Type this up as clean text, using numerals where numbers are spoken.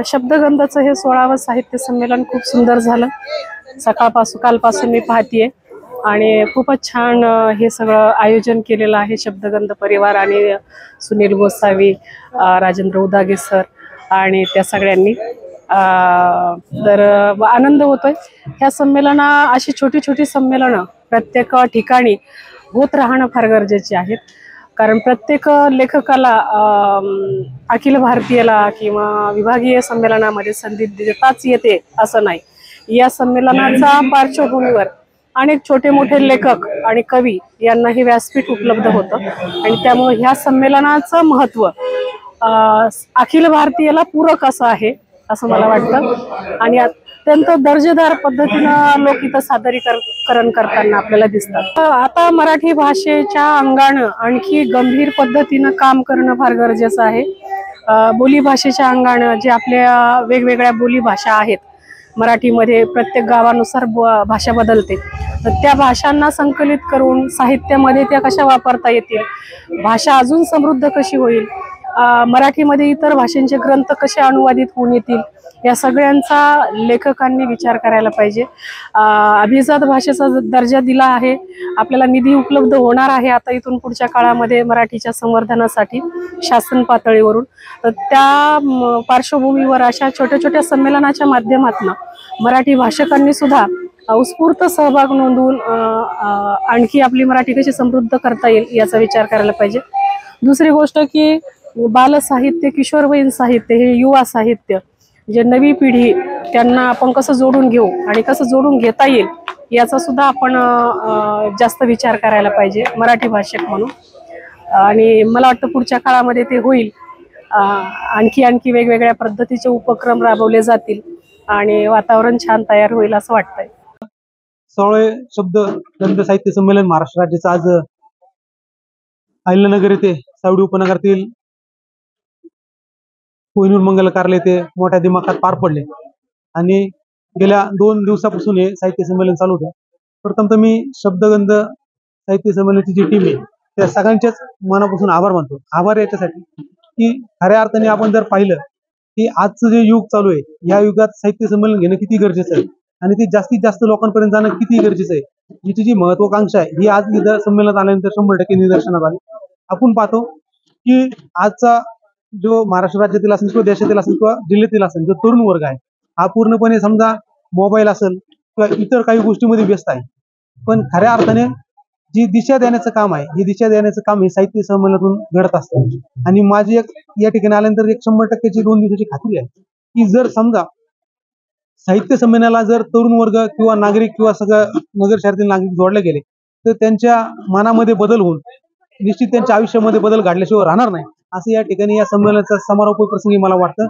शब्दगंधाचं हे 16वं साहित्य संमेलन खूप सुंदर झालं। कालपासून मी पाहतीये आणि खूपच छान हे सगळं आयोजन केलेलं आहे शब्दगंध परिवार आणि सुनील गोसावी, राजेंद्र उदागे सर आणि त्या सगळ्यांनी। तर आनंद होतोय। ह्या संमेलना अशी छोटी छोटी संमेलनं प्रत्येक ठिकाणी होत राहणं फार गरजेचे आहेत, कारण प्रत्येक लेखकाला अखिल भारतीयला किंवा विभागीय संमेलनामध्ये संधी देताच येते असं नाही। या संमेलनाचा पार्श्वभूमीवर अनेक छोटे मोठे लेखक आणि कवी यांनाही व्यासपीठ उपलब्ध होतं आणि त्यामुळे ह्या संमेलनाचं महत्त्व अखिल भारतीयला पूरक असं आहे असं मला वाटतं आणि अत्यंत दर्जेदार पद्धतीनं लोक इथं सादरीकरण करताना आपल्याला दिसतात। आता मराठी भाषेच्या अंगानं आणखी गंभीर पद्धतीनं काम करणं फार गरजेचं आहे। बोली भाषेच्या अंगानं जे आपल्या वेगवेगळ्या बोली भाषा आहेत, मराठीमध्ये प्रत्येक गावानुसार भाषा बदलते, तर त्या भाषांना संकलित करून साहित्यामध्ये त्या कशा वापरता येतील, भाषा अजून समृद्ध कशी होईल, मराठीमध्ये इतर भाषांचे ग्रंथ कसे अनुवादित होऊन येतील, या सगळ्यांचा लेखकांनी विचार करायला पाहिजे। अभिजात भाषेचा दर्जा दिला आहे, आपल्याला निधी उपलब्ध होणार आहे आता इथून पुढच्या काळामध्ये मराठीच्या संवर्धनासाठी शासन पातळीवरून। तर त्या पार्श्वभूमीवर अशा छोट्या छोट्या संमेलनाच्या माध्यमातून मराठी भाषकांनी सुद्धा उत्स्फूर्त सहभाग नोंदवून आणखी आपली मराठी कशी समृद्ध करता येईल याचा विचार करायला पाहिजे। दुसरी गोष्ट की बाल साहित्य, किशोरवयीन साहित्य, हे युवा साहित्य जे नवी पिढी त्यांना आपण कसं जोडून घेऊ आणि कसं जोडून घेता येईल याचा सुद्धा आपण जास्त विचार करायला पाहिजे मराठी भाषक म्हणून। आणि मला वाटतं पुढच्या काळामध्ये ते होईल। आणखी वेगवेगळ्या पद्धतीचे उपक्रम राबवले जातील आणि वातावरण छान तयार होईल असं वाटतंय। 16 शब्दगंध साहित्य संमेलन महाराष्ट्र राज्याचं आज अहिल्यानगर येथे सावडी उपनगरातील कोहिनूर मंगल कार्यालय येथे मोठ्या दिमाखात पार पडले आणि गेल्या 2 दिवसापासून हे साहित्य संमेलन चालू होतं। प्रथम तर मी शब्दगंध साहित्य संमेलनाची जी टीम आहे त्या सगळ्यांच्याच मनापासून आभार मानतो। आभार याच्यासाठी की खऱ्या अर्थाने आपण जर पाहिलं की आजचं जे युग चालू आहे, या युगात साहित्य संमेलन घेणं किती गरजेचं आहे आणि ते जास्तीत जास्त लोकांपर्यंत जाणं किती गरजेचं आहे, याची जी महत्वाकांक्षा आहे ही आज इथं संमेलनात आल्यानंतर 100% निदर्शनास आली। आपण पाहतो की आजचा जो महाराष्ट्र राज्यातील असेल किंवा देशातील असेल किंवा जिल्ह्यातील असेल जो तरुण वर्ग आहे, हा पूर्णपणे समजा मोबाईल असेल किंवा इतर काही गोष्टींमध्ये व्यस्त आहे, पण खऱ्या अर्थाने जी दिशा देण्याचं काम आहे, ही दिशा देण्याचं काम हे साहित्य संमेलनातून घडत असतं। आणि माझी एक या ठिकाणी आल्यानंतर 100%ची 2 दिवसाची खात्री आहे की जर समजा साहित्य संमेलनाला जर तरुण वर्ग किंवा नागरिक किंवा सगळं नगर शहरातील नागरिक जोडले गेले तर त्यांच्या मनामध्ये बदल होऊन निश्चित त्यांच्या आयुष्यामध्ये बदल घडल्याशिवाय राहणार नाही, असं या ठिकाणी या संमेलनाचा समारोप प्रसंगी मला वाटतं।